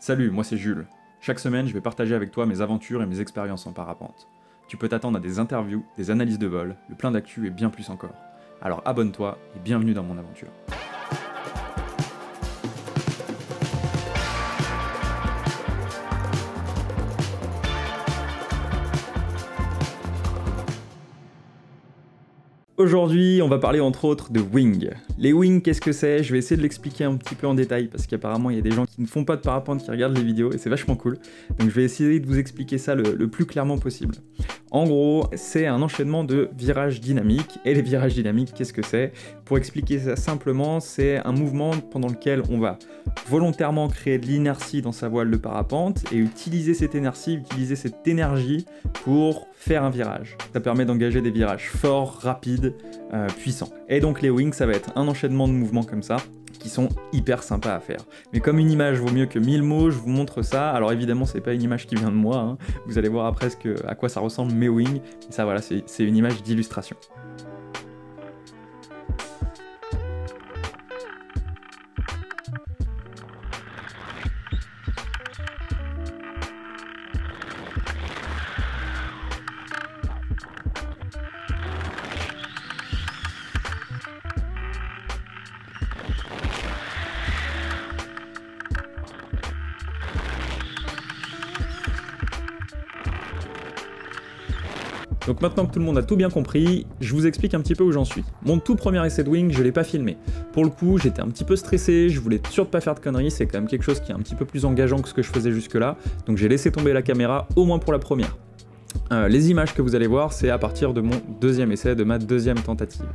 Salut, moi c'est Jules. Chaque semaine, je vais partager avec toi mes aventures et mes expériences en parapente. Tu peux t'attendre à des interviews, des analyses de vol, le plein d'actu et bien plus encore. Alors abonne-toi et bienvenue dans mon aventure. Aujourd'hui, on va parler entre autres de wing. Les wings, qu'est-ce que c'est? Je vais essayer de l'expliquer un petit peu en détail parce qu'apparemment il y a des gens qui ne font pas de parapente qui regardent les vidéos et c'est vachement cool. Donc je vais essayer de vous expliquer ça le plus clairement possible. En gros, c'est un enchaînement de virages dynamiques. Et les virages dynamiques, qu'est-ce que c'est? Pour expliquer ça simplement, c'est un mouvement pendant lequel on va volontairement créer de l'inertie dans sa voile de parapente et utiliser cette énergie pour faire un virage. Ça permet d'engager des virages forts, rapides, puissants. Et donc les wings, ça va être un enchaînement de mouvements comme ça, qui sont hyper sympas à faire. Mais comme une image vaut mieux que 1000 mots, je vous montre ça. Alors évidemment, c'est pas une image qui vient de moi, hein. Vous allez voir après à quoi ça ressemble mes wings. Et ça voilà, c'est une image d'illustration. Donc maintenant que tout le monde a tout bien compris, je vous explique un petit peu où j'en suis. Mon tout premier essai de wing, je l'ai pas filmé. Pour le coup, j'étais un petit peu stressé, je voulais être sûr de pas faire de conneries, c'est quand même quelque chose qui est un petit peu plus engageant que ce que je faisais jusque là, donc j'ai laissé tomber la caméra, au moins pour la première. Les images que vous allez voir, c'est à partir de mon deuxième essai, de ma deuxième tentative.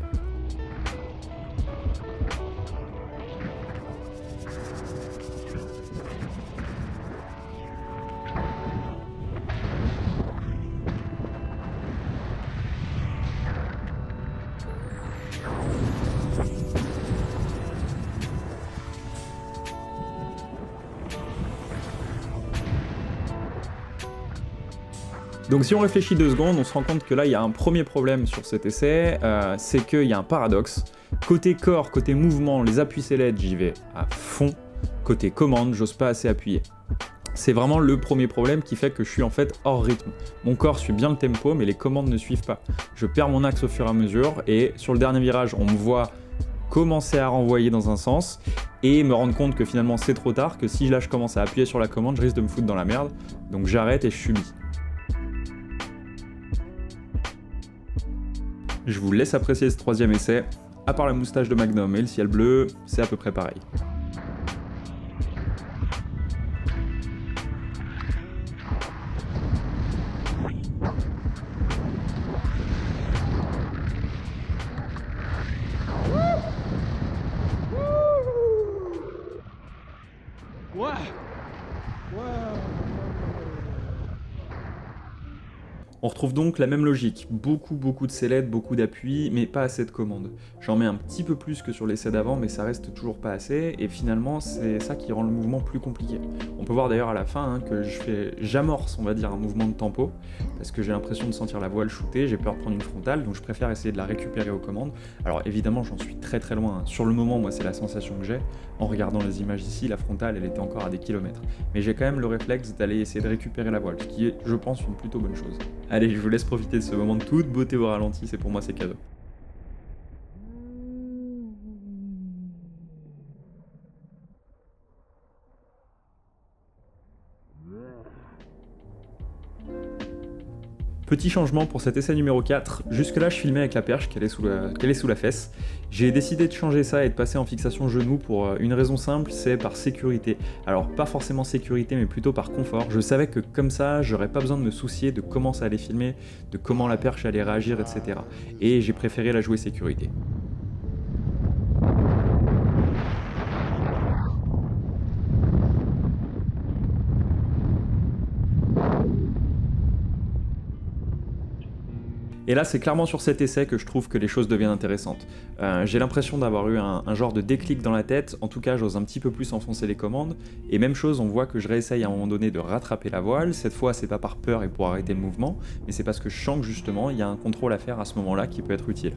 Donc si on réfléchit 2 secondes, on se rend compte que là il y a un premier problème sur cet essai, c'est qu'il y a un paradoxe. Côté corps, côté mouvement, les appuis select, j'y vais à fond. Côté commande, j'ose pas assez appuyer. C'est vraiment le premier problème qui fait que je suis en fait hors rythme. Mon corps suit bien le tempo, mais les commandes ne suivent pas. Je perds mon axe au fur et à mesure, et sur le dernier virage, on me voit commencer à renvoyer dans un sens, et me rendre compte que finalement c'est trop tard, que si là je commence à appuyer sur la commande, je risque de me foutre dans la merde. Donc j'arrête et je subis. Je vous laisse apprécier ce troisième essai. À part la moustache de Magnum et le ciel bleu, c'est à peu près pareil. On retrouve donc la même logique, beaucoup de select, beaucoup d'appui, mais pas assez de commandes. J'en mets un petit peu plus que sur l'essai d'avant, mais ça reste toujours pas assez, et finalement c'est ça qui rend le mouvement plus compliqué. On peut voir d'ailleurs à la fin que j'amorce, on va dire, un mouvement de tempo, parce que j'ai l'impression de sentir la voile shooter, j'ai peur de prendre une frontale, donc je préfère essayer de la récupérer aux commandes. Alors évidemment j'en suis très loin, hein. Sur le moment, moi c'est la sensation que j'ai. En regardant les images ici, la frontale elle était encore à des kilomètres. Mais j'ai quand même le réflexe d'aller essayer de récupérer la voile, ce qui est, je pense, une plutôt bonne chose. Allez, je vous laisse profiter de ce moment de toute beauté au ralenti, c'est pour moi c'est cadeau. Petit changement pour cet essai numéro 4, jusque là je filmais avec la perche qu'elle est sous la fesse. J'ai décidé de changer ça et de passer en fixation genou pour une raison simple, c'est par sécurité. Alors pas forcément sécurité mais plutôt par confort. Je savais que comme ça j'aurais pas besoin de me soucier de comment ça allait filmer, de comment la perche allait réagir, etc. Et j'ai préféré la jouer sécurité. Et là, c'est clairement sur cet essai que je trouve que les choses deviennent intéressantes. J'ai l'impression d'avoir eu un genre de déclic dans la tête, en tout cas j'ose un petit peu plus enfoncer les commandes, et même chose, on voit que je réessaye à un moment donné de rattraper la voile. Cette fois c'est pas par peur et pour arrêter le mouvement, mais c'est parce que je sens que justement il y a un contrôle à faire à ce moment-là qui peut être utile.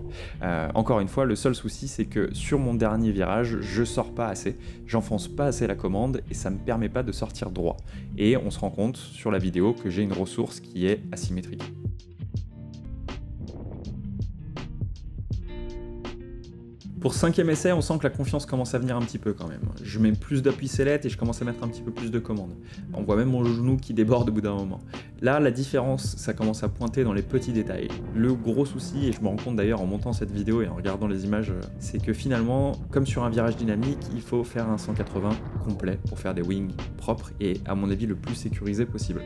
Encore une fois, le seul souci c'est que sur mon dernier virage, je sors pas assez, j'enfonce pas assez la commande et ça me permet pas de sortir droit. Et on se rend compte sur la vidéo que j'ai une ressource qui est asymétrique. Pour ce 5e essai, on sent que la confiance commence à venir un petit peu quand même. Je mets plus d'appui sellette et je commence à mettre un petit peu plus de commandes. On voit même mon genou qui déborde au bout d'un moment. Là, la différence, ça commence à pointer dans les petits détails. Le gros souci, et je me rends compte d'ailleurs en montant cette vidéo et en regardant les images, c'est que finalement, comme sur un virage dynamique, il faut faire un 180 complet pour faire des wings propres et à mon avis le plus sécurisé possible.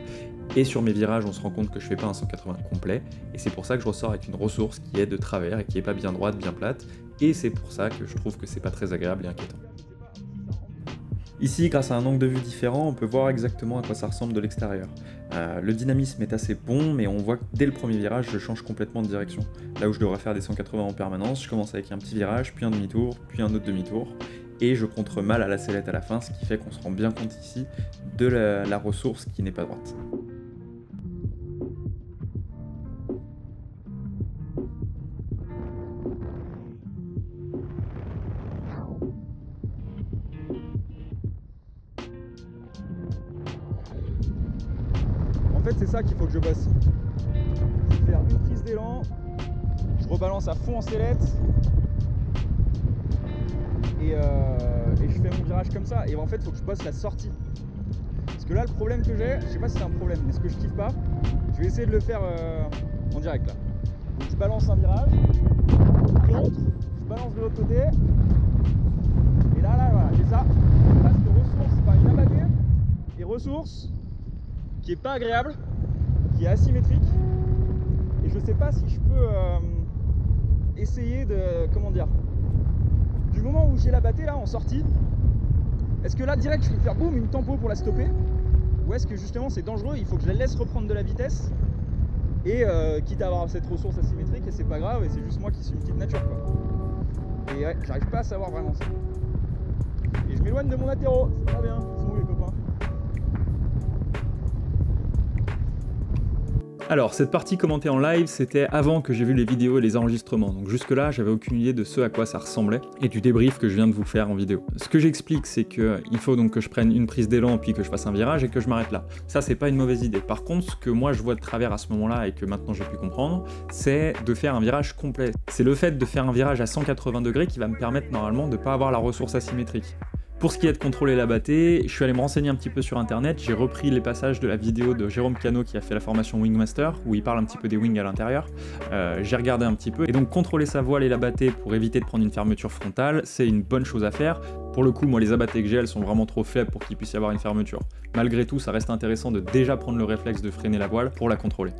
Et sur mes virages, on se rend compte que je fais pas un 180 complet, et c'est pour ça que je ressors avec une ressource qui est de travers et qui est pas bien droite, bien plate, et c'est pour ça que je trouve que c'est pas très agréable et inquiétant. Ici, grâce à un angle de vue différent, on peut voir exactement à quoi ça ressemble de l'extérieur. Le dynamisme est assez bon, mais on voit que dès le premier virage, je change complètement de direction. Là où je devrais faire des 180 en permanence, je commence avec un petit virage, puis un demi-tour, puis un autre demi-tour, et je contre mal à la sellette à la fin, ce qui fait qu'on se rend bien compte ici de la ressource qui n'est pas droite. En fait, c'est ça qu'il faut que je bosse. Faire une prise d'élan, je rebalance à fond en sellette et je fais mon virage comme ça. Et en fait, il faut que je bosse la sortie. Parce que là, le problème que j'ai, je sais pas si c'est un problème, mais ce que je kiffe pas, je vais essayer de le faire en direct là. Donc, je balance un virage, contre, je balance de l'autre côté, et là, voilà, j'ai ça. Là, c'est ressource, enfin une abattue, et ressource qui est pas agréable, qui est asymétrique, et je sais pas si je peux essayer de, comment dire, du moment où j'ai la battée là en sortie, est-ce que là direct je peux faire boum une tempo pour la stopper, ou est-ce que justement c'est dangereux, il faut que je la laisse reprendre de la vitesse, et quitte à avoir cette ressource asymétrique, et c'est pas grave, et c'est juste moi qui suis une petite nature quoi. Et ouais, j'arrive pas à savoir vraiment ça. Et je m'éloigne de mon attéro, c'est pas bien, ils sont où les copains? Alors, cette partie commentée en live, c'était avant que j'ai vu les vidéos et les enregistrements, donc jusque-là, j'avais aucune idée de ce à quoi ça ressemblait, et du débrief que je viens de vous faire en vidéo. Ce que j'explique, c'est qu'il faut donc que je prenne une prise d'élan, puis que je fasse un virage, et que je m'arrête là. Ça, c'est pas une mauvaise idée. Par contre, ce que moi je vois de travers à ce moment-là, et que maintenant j'ai pu comprendre, c'est de faire un virage complet. C'est le fait de faire un virage à 180 degrés qui va me permettre normalement de ne pas avoir la ressource asymétrique. Pour ce qui est de contrôler la battée, je suis allé me renseigner un petit peu sur internet, j'ai repris les passages de la vidéo de Jérôme Cano qui a fait la formation Wingmaster, où il parle un petit peu des wings à l'intérieur. J'ai regardé un petit peu, et donc contrôler sa voile et la battée pour éviter de prendre une fermeture frontale, c'est une bonne chose à faire. Pour le coup, moi les abattées que j'ai, elles sont vraiment trop faibles pour qu'il puisse y avoir une fermeture. Malgré tout, ça reste intéressant de déjà prendre le réflexe de freiner la voile pour la contrôler.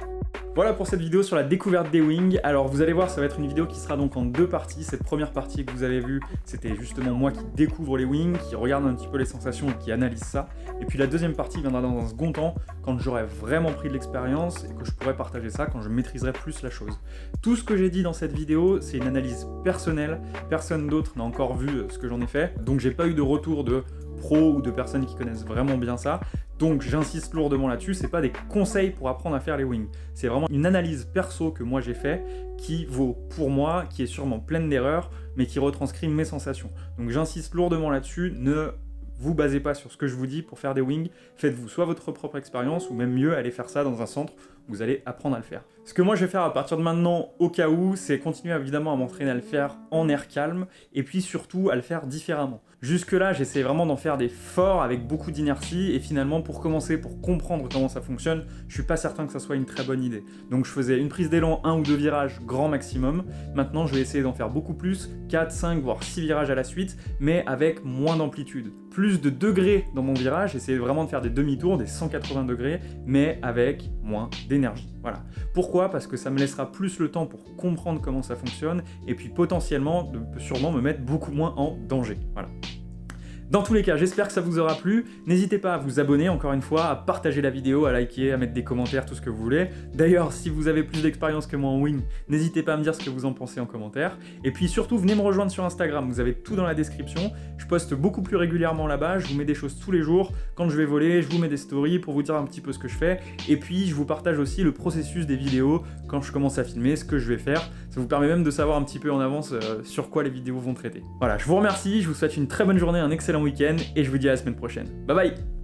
Voilà pour cette vidéo sur la découverte des wings. Alors vous allez voir, ça va être une vidéo qui sera donc en deux parties. Cette première partie que vous avez vue, c'était justement moi qui découvre les wings, qui regarde un petit peu les sensations et qui analyse ça. Et puis la deuxième partie viendra dans un second temps, quand j'aurai vraiment pris de l'expérience et que je pourrai partager ça, quand je maîtriserai plus la chose. Tout ce que j'ai dit dans cette vidéo, c'est une analyse personnelle. Personne d'autre n'a encore vu ce que j'en ai fait. Donc j'ai pas eu de retour de pros ou de personnes qui connaissent vraiment bien ça. Donc j'insiste lourdement là-dessus, c'est pas des conseils pour apprendre à faire les wings. C'est vraiment une analyse perso que moi j'ai fait, qui vaut pour moi, qui est sûrement pleine d'erreurs, mais qui retranscrit mes sensations. Donc j'insiste lourdement là-dessus, ne vous basez pas sur ce que je vous dis pour faire des wings, faites-vous soit votre propre expérience, ou même mieux, allez faire ça dans un centre où vous allez apprendre à le faire. Ce que moi je vais faire à partir de maintenant, au cas où, c'est continuer évidemment à m'entraîner à le faire en air calme, et puis surtout à le faire différemment. Jusque là, j'essaie vraiment d'en faire des forts avec beaucoup d'inertie, et finalement pour commencer, pour comprendre comment ça fonctionne, je suis pas certain que ça soit une très bonne idée. Donc je faisais une prise d'élan, 1 ou 2 virages grand maximum. Maintenant je vais essayer d'en faire beaucoup plus, 4, 5 voire 6 virages à la suite, mais avec moins d'amplitude. Plus de degrés dans mon virage, essayer vraiment de faire des demi-tours, des 180 degrés, mais avec moins d'énergie. Voilà. Pourquoi? Parce que ça me laissera plus le temps pour comprendre comment ça fonctionne, et puis potentiellement, de sûrement me mettre beaucoup moins en danger. Voilà. Dans tous les cas, j'espère que ça vous aura plu. N'hésitez pas à vous abonner, encore une fois, à partager la vidéo, à liker, à mettre des commentaires, tout ce que vous voulez. D'ailleurs, si vous avez plus d'expérience que moi en wing, n'hésitez pas à me dire ce que vous en pensez en commentaire. Et puis surtout, venez me rejoindre sur Instagram, vous avez tout dans la description. Je poste beaucoup plus régulièrement là-bas, je vous mets des choses tous les jours. Quand je vais voler, je vous mets des stories pour vous dire un petit peu ce que je fais. Et puis, je vous partage aussi le processus des vidéos quand je commence à filmer, ce que je vais faire. Ça vous permet même de savoir un petit peu en avance sur quoi les vidéos vont traiter. Voilà, je vous remercie, je vous souhaite une très bonne journée, un excellent week-end et je vous dis à la semaine prochaine. Bye bye!